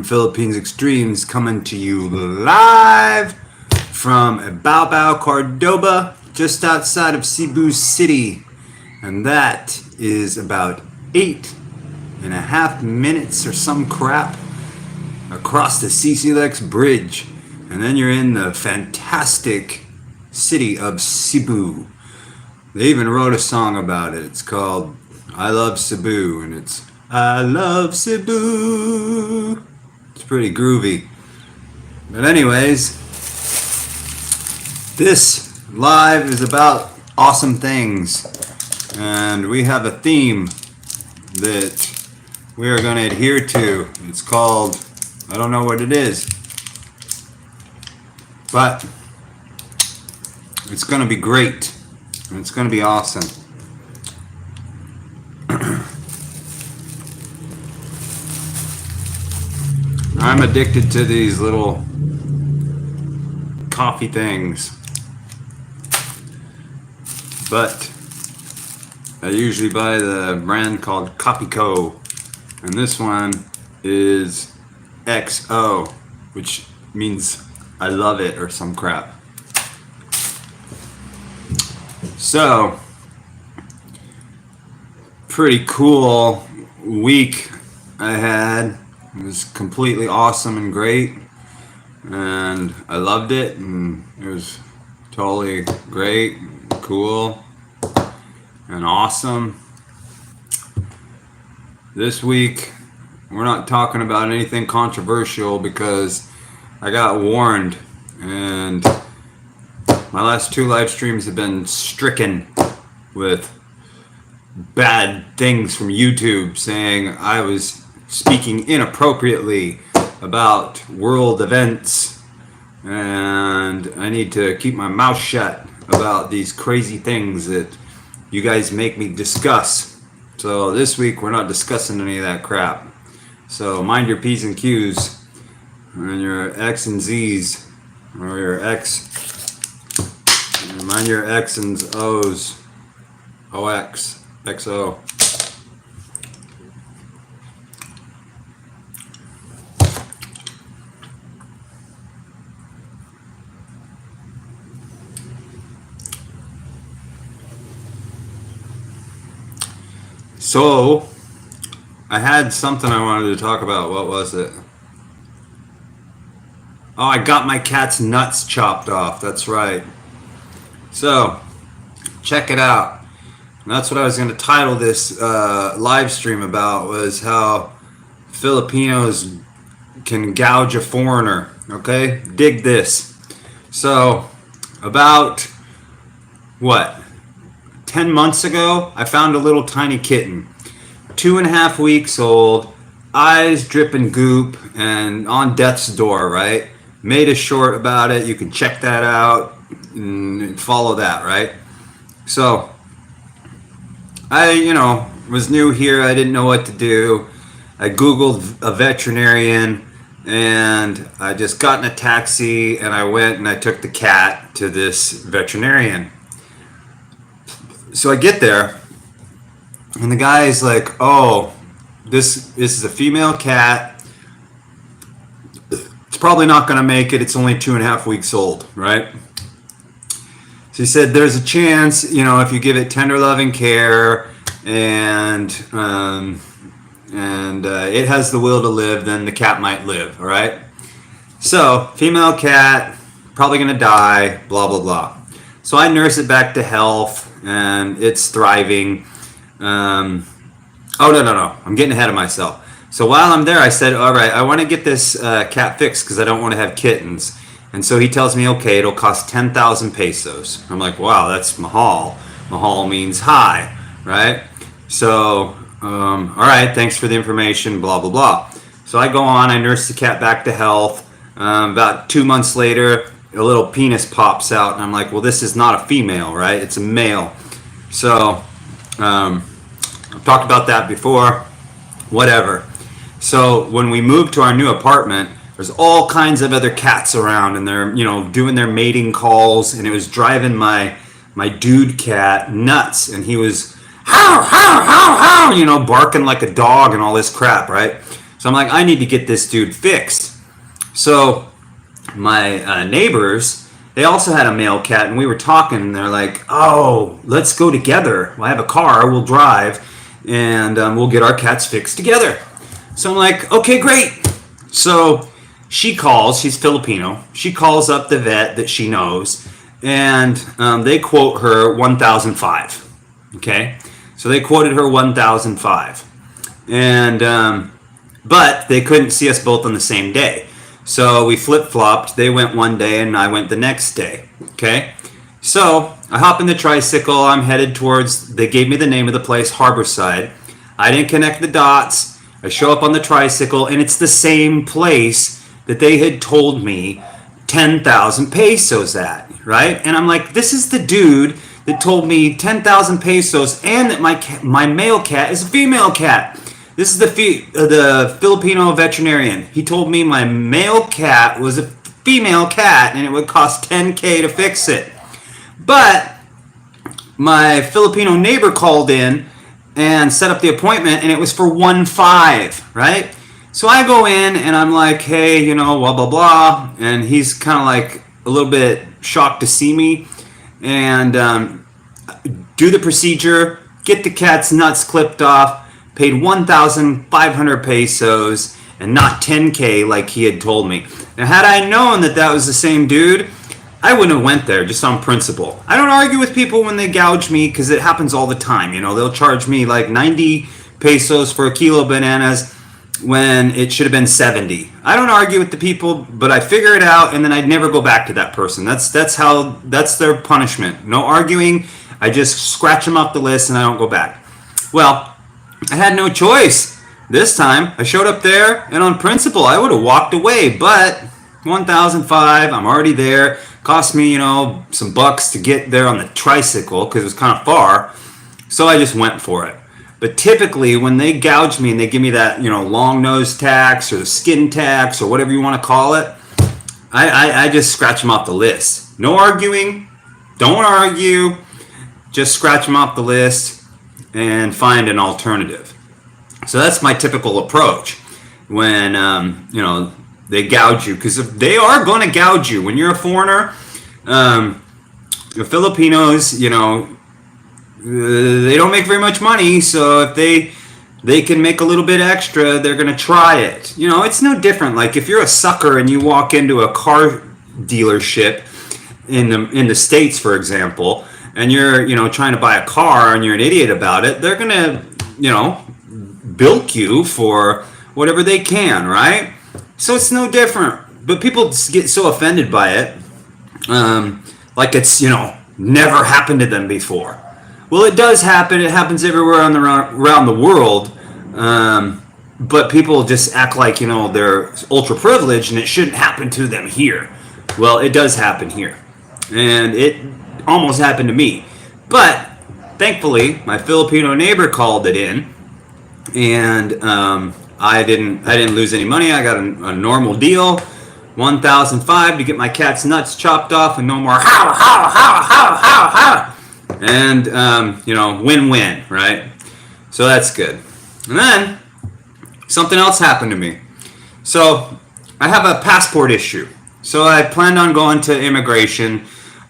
Philippines Extremes coming to you live from Baobao, Cordoba, just outside of Cebu City. And that is about 8.5 minutes or some crap across the CCLX bridge. And then you're in the fantastic city of Cebu. They even wrote a song about it. It's called I Love Cebu, and it's I love Cebu. It's pretty groovy. But anyways, this live is about awesome things. And we have a theme that we are going to adhere to. It's called, I don't know what it is, but it's going to be great. And it's going to be awesome. I'm addicted to these little coffee things, but I usually buy the brand called Co, and this one is XO, which means I love it or some crap. So, pretty cool week I had. It was completely awesome and great, and I loved it, and it was totally great, cool, and awesome. This week, we're not talking about anything controversial because I got warned, and my last two live streams have been stricken with bad things from YouTube saying I was speaking inappropriately about world events, and I need to keep my mouth shut about these crazy things that you guys make me discuss. So this week we're not discussing any of that crap. So mind your P's and Q's and your X and Z's, or your X. Mind your X and O's. OX. XO. So, I had something I wanted to talk about. What was it? Oh, I got my cat's nuts chopped off. That's right. So, check it out. And that's what I was going to title this live stream about, was how Filipinos can gouge a foreigner. Okay? Dig this. So, about, 10 months ago, I found a little tiny kitten. 2.5 weeks old, eyes dripping goop, and on death's door, right? Made a short about it. You can check that out and follow that, right? So, I, was new here. I didn't know what to do. I Googled a veterinarian, and I just got in a taxi, and I went and I took the cat to this veterinarian. So I get there, and the guy is like, oh, this is a female cat. It's probably not going to make it. It's only 2.5 weeks old, right? So he said there's a chance, if you give it tender loving care and it has the will to live, then the cat might live, all right? So, female cat, probably going to die, blah, blah, blah. So I nurse it back to health, and it's thriving. No. I'm getting ahead of myself. So while I'm there, I said, all right, I want to get this cat fixed because I don't want to have kittens. And so he tells me, okay, it'll cost 10,000 pesos. I'm like, wow, that's mahal. Mahal means high, right? So, all right, thanks for the information, blah, blah, blah. So I go on, I nurse the cat back to health. About 2 months later, a little penis pops out, and I'm like, well, this is not a female, right? It's a male. So, I've talked about that before, whatever. So when we moved to our new apartment, there's all kinds of other cats around, and they're, doing their mating calls, and it was driving my dude cat nuts, and he was, how, barking like a dog and all this crap, right? So I'm like, I need to get this dude fixed. So my neighbors, they also had a male cat, and we were talking, and they're like, oh, let's go together. Well, I have a car, we'll drive, and we'll get our cats fixed together. So I'm like, okay, great. So she calls, she's Filipino, she calls up the vet that she knows, and they quote her $1,005. Okay, so they quoted her $1,005, and but they couldn't see us both on the same day. So we flip-flopped. They went one day and I went the next day. Okay? So I hop in the tricycle. I'm headed towards, they gave me the name of the place, Harborside. I didn't connect the dots. I show up on the tricycle and it's the same place that they had told me 10,000 pesos at, right? And I'm like, this is the dude that told me 10,000 pesos and that my male cat is a female cat. This is the Filipino veterinarian. He told me my male cat was a female cat and it would cost $10K to fix it. But my Filipino neighbor called in and set up the appointment and it was for 1.5, right? So I go in and I'm like, hey, you know, blah, blah, blah. And he's kind of like a little bit shocked to see me and do the procedure, get the cat's nuts clipped off. Paid 1,500 pesos and not 10K like he had told me. Now, had I known that that was the same dude, I wouldn't have went there just on principle. I don't argue with people when they gouge me because it happens all the time. You know, they'll charge me like 90 pesos for a kilo of bananas when it should have been 70. I don't argue with the people, but I figure it out and then I'd never go back to that person. That's their punishment. No arguing. I just scratch them off the list and I don't go back. Well, I had no choice. This time, I showed up there, and on principle, I would have walked away, but 1,005, I'm already there. Cost me, you know, some bucks to get there on the tricycle, because it was kind of far, so I just went for it. But typically, when they gouge me and they give me that, you know, long nose tax, or the skin tax, or whatever you want to call it, I just scratch them off the list. No arguing, don't argue, just scratch them off the list, and find an alternative. So that's my typical approach when you know, they gouge you, because if they are going to gouge you when you're a foreigner. The Filipinos, you know, they don't make very much money, so if they can make a little bit extra, they're going to try it. You know, it's no different. Like if you're a sucker and you walk into a car dealership in the States, for example, and you're, you know, trying to buy a car and you're an idiot about it, they're going to, you know, bilk you for whatever they can, right? So it's no different. But people get so offended by it, like it's, you know, never happened to them before. Well, it does happen. It happens everywhere around the world. But people just act like, you know, they're ultra privileged and it shouldn't happen to them here. Well, it does happen here. And it almost happened to me. But thankfully, my Filipino neighbor called it in, and I didn't lose any money. I got a normal deal, 1,005 to get my cat's nuts chopped off, and no more how and you know, win-win, right? So that's good. And then something else happened to me. So I have a passport issue. So I planned on going to immigration.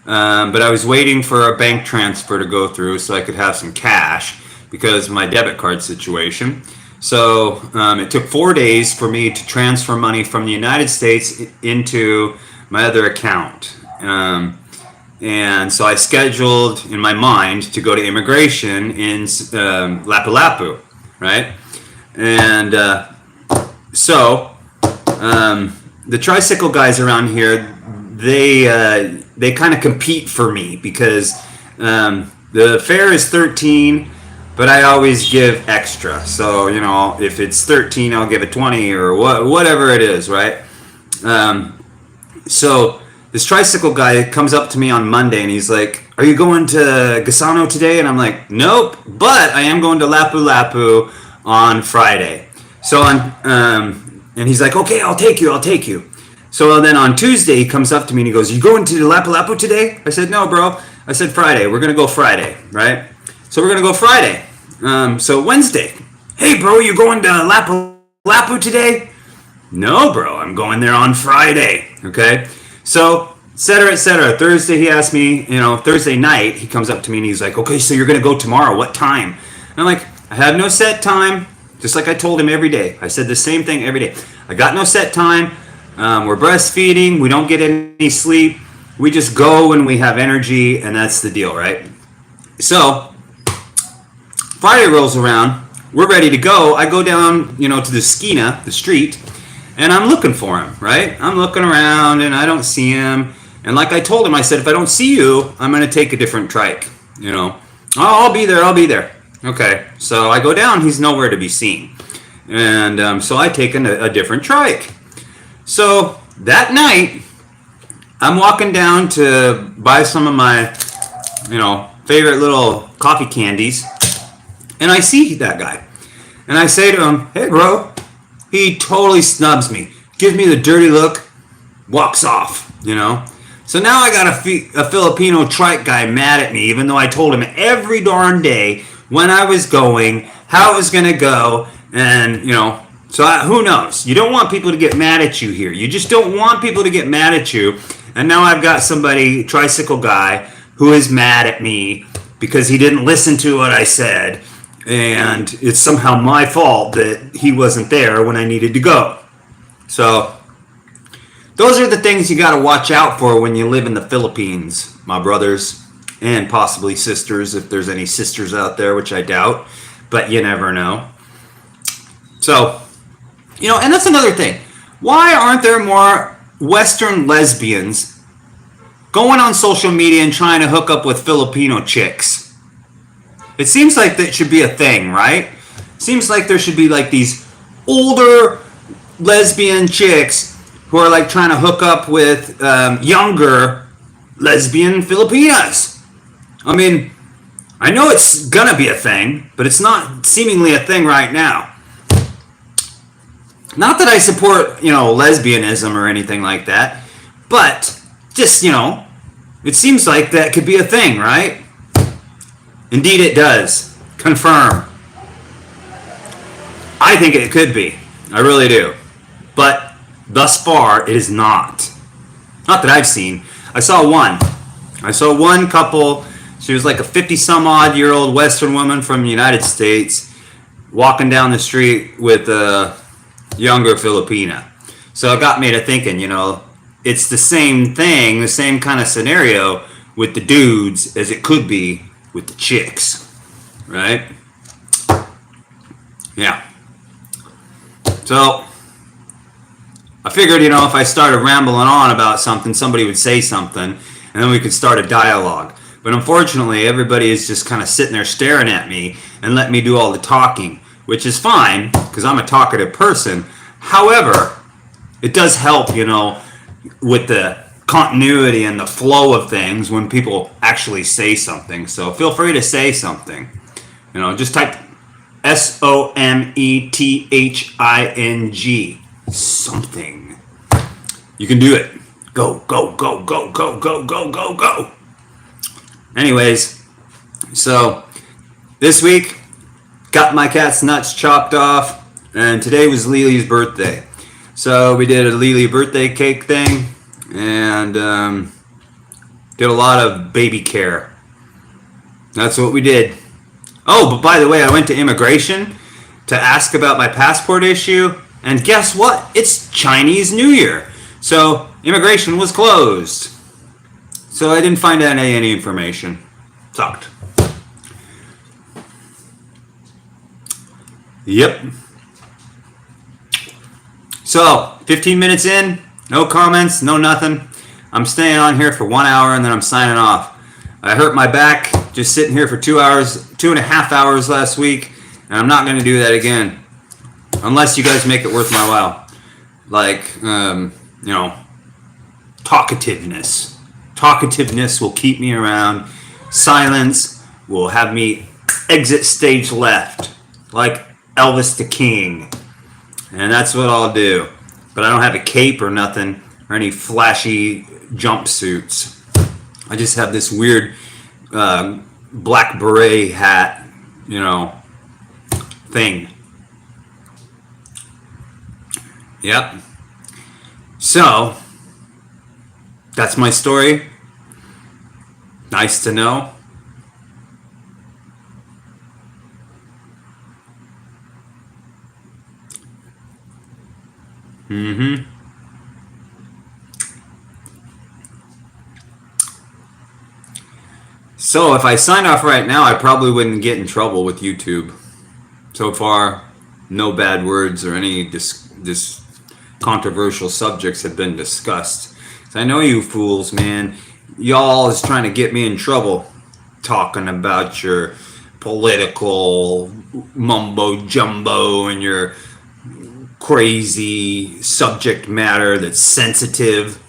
But I was waiting for a bank transfer to go through so I could have some cash because of my debit card situation. So it took 4 days for me to transfer money from the United States into my other account. And so I scheduled in my mind to go to immigration in Lapu-Lapu, right? And so the tricycle guys around here, they kind of compete for me because the fare is 13, but I always give extra. So, you know, if it's 13, I'll give it 20 or whatever it is, right? So this tricycle guy comes up to me on Monday and he's like, are you going to Kano today? And I'm like, nope, but I am going to Lapu-Lapu on Friday. So and he's like, okay, I'll take you. So then on Tuesday, he comes up to me and he goes, you going to Lapu-Lapu today? I said, no, bro. I said, Friday. We're going to go Friday, right? So we're going to go Friday. So Wednesday, hey, bro, you going to Lapu-Lapu Lapu today? No, bro, I'm going there on Friday. Okay? So, et cetera, et cetera. Thursday, he asked me, Thursday night, he comes up to me and he's like, okay, so you're going to go tomorrow. What time? And I'm like, I have no set time. Just like I told him every day. I said the same thing every day. I got no set time. We're breastfeeding. We don't get any sleep. We just go when we have energy, and that's the deal, right? So, Friday rolls around. We're ready to go. I go down, to the skina, the street, and I'm looking for him, right? I'm looking around, and I don't see him. And like I told him, I said, if I don't see you, I'm going to take a different trike, Oh, I'll be there. Okay, so I go down. He's nowhere to be seen. And so I take a different trike. So that night, I'm walking down to buy some of my, favorite little coffee candies. And I see that guy. And I say to him, hey, bro. He totally snubs me. Gives me the dirty look. Walks off, So now I got a Filipino trike guy mad at me, even though I told him every darn day when I was going, how it was going to go, and, so who knows? You don't want people to get mad at you here. You just don't want people to get mad at you. And now I've got somebody, tricycle guy, who is mad at me because he didn't listen to what I said, and it's somehow my fault that he wasn't there when I needed to go. So those are the things you got to watch out for when you live in the Philippines, my brothers. And possibly sisters, if there's any sisters out there, which I doubt, but you never know. So, and that's another thing. Why aren't there more Western lesbians going on social media and trying to hook up with Filipino chicks? It seems like that should be a thing, right? Seems like there should be like these older lesbian chicks who are like trying to hook up with younger lesbian Filipinas. I mean, I know it's gonna be a thing, but it's not seemingly a thing right now. Not that I support, lesbianism or anything like that, but just, it seems like that could be a thing, right? Indeed it does. Confirm. I think it could be. I really do. But thus far, it is not. Not that I've seen. I saw one couple. She was like a 50-some-odd-year-old Western woman from the United States walking down the street with a younger Filipina. So it got me to thinking, it's the same thing, the same kind of scenario with the dudes as it could be with the chicks, right? Yeah. So I figured, if I started rambling on about something, somebody would say something, and then we could start a dialogue. But unfortunately, everybody is just kind of sitting there staring at me and let me do all the talking, which is fine because I'm a talkative person. However, it does help, with the continuity and the flow of things when people actually say something. So feel free to say something. Just type SOMETHING. Something. You can do it. Go, go, go, go, go, go, go, go, go. Anyways, so this week, got my cat's nuts chopped off, and today was Lily's birthday. So we did a Lily birthday cake thing, and did a lot of baby care. That's what we did. Oh, but by the way, I went to immigration to ask about my passport issue, and guess what? It's Chinese New Year. So immigration was closed. So I didn't find out any information. Sucked. Yep. So, 15 minutes in, no comments, no nothing. I'm staying on here for 1 hour and then I'm signing off. I hurt my back just sitting here for 2 hours, 2.5 hours last week, and I'm not going to do that again. Unless you guys make it worth my while. Like, talkativeness. Talkativeness will keep me around. Silence will have me exit stage left. Like Elvis the King. And that's what I'll do. But I don't have a cape or nothing, or any flashy jumpsuits. I just have this weird black beret hat, thing. Yep. So, that's my story. Nice to know. Mm-hmm. So if I sign off right now, I probably wouldn't get in trouble with YouTube. So far, no bad words or any this controversial subjects have been discussed. So I know you fools, man. Y'all is trying to get me in trouble talking about your political mumbo jumbo and your crazy subject matter that's sensitive.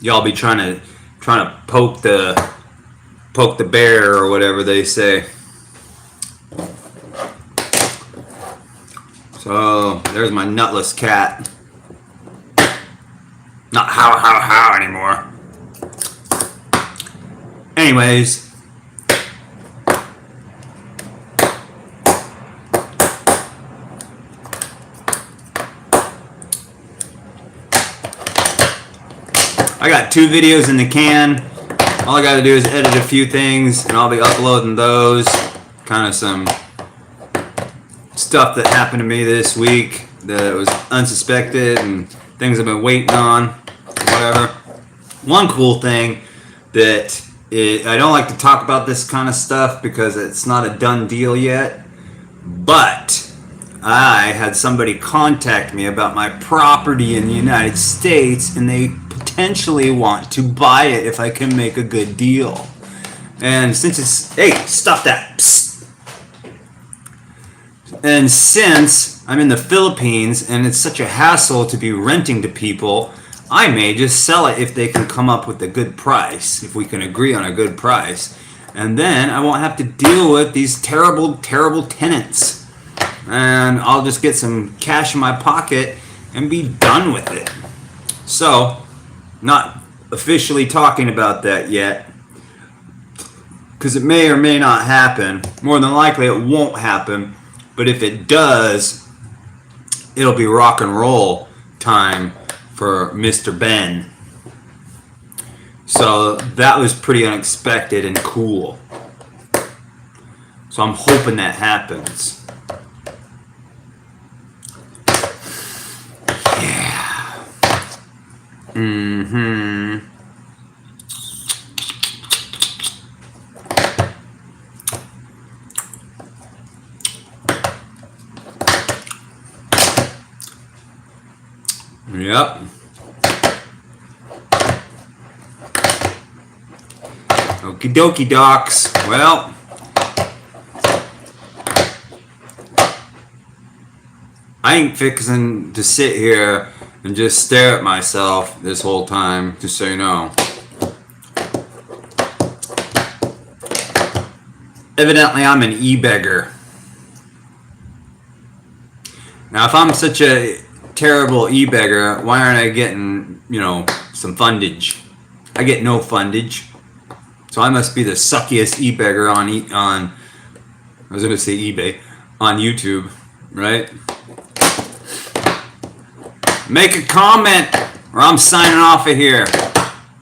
Y'all be trying to poke the bear or whatever they say. So there's my nutless cat. Not how anymore. Anyways, I got 2 videos in the can. All I gotta do is edit a few things and I'll be uploading those. Kind of some stuff that happened to me this week that was unsuspected and things I've been waiting on, whatever. One cool thing that I don't like to talk about this kind of stuff because it's not a done deal yet, but I had somebody contact me about my property in the United States and they potentially want to buy it if I can make a good deal. And since it's, hey, stop that. Psst. And since I'm in the Philippines and it's such a hassle to be renting to people, I may just sell it if they can come up with a good price, if we can agree on a good price. And then I won't have to deal with these terrible, terrible tenants. And I'll just get some cash in my pocket and be done with it. So, not officially talking about that yet, because it may or may not happen. More than likely it won't happen, but if it does, it'll be rock and roll time for Mr. Ben. So that was pretty unexpected and cool. So I'm hoping that happens. Yeah. Mm-hmm. Yep. Okie dokie, docs. Well, I ain't fixing to sit here and just stare at myself this whole time, just so you know. Evidently, I'm an e-beggar. Now, if I'm such a terrible e-beggar, why aren't I getting, some fundage? I get no fundage. So I must be the suckiest e-beggar on I was going to say eBay, on YouTube, right? Make a comment or I'm signing off of here.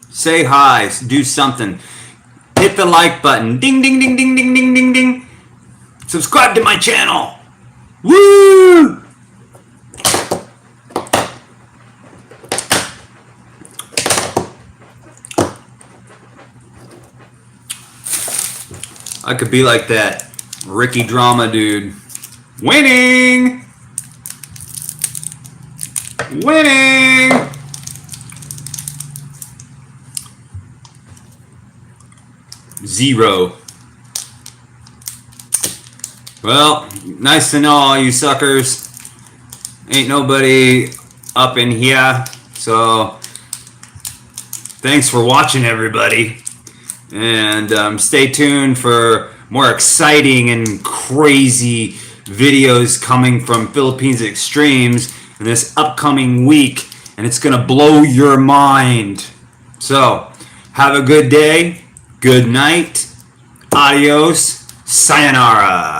Say hi, do something. Hit the like button. Ding, ding, ding, ding, ding, ding, ding, ding. Subscribe to my channel. Woo! I could be like that Ricky Drama dude. Winning! Winning! Zero. Well, nice to know all you suckers. Ain't nobody up in here. So, thanks for watching, everybody. And stay tuned for more exciting and crazy videos coming from Philippines Extremes in this upcoming week. And it's going to blow your mind. So, have a good day. Good night. Adios. Sayonara.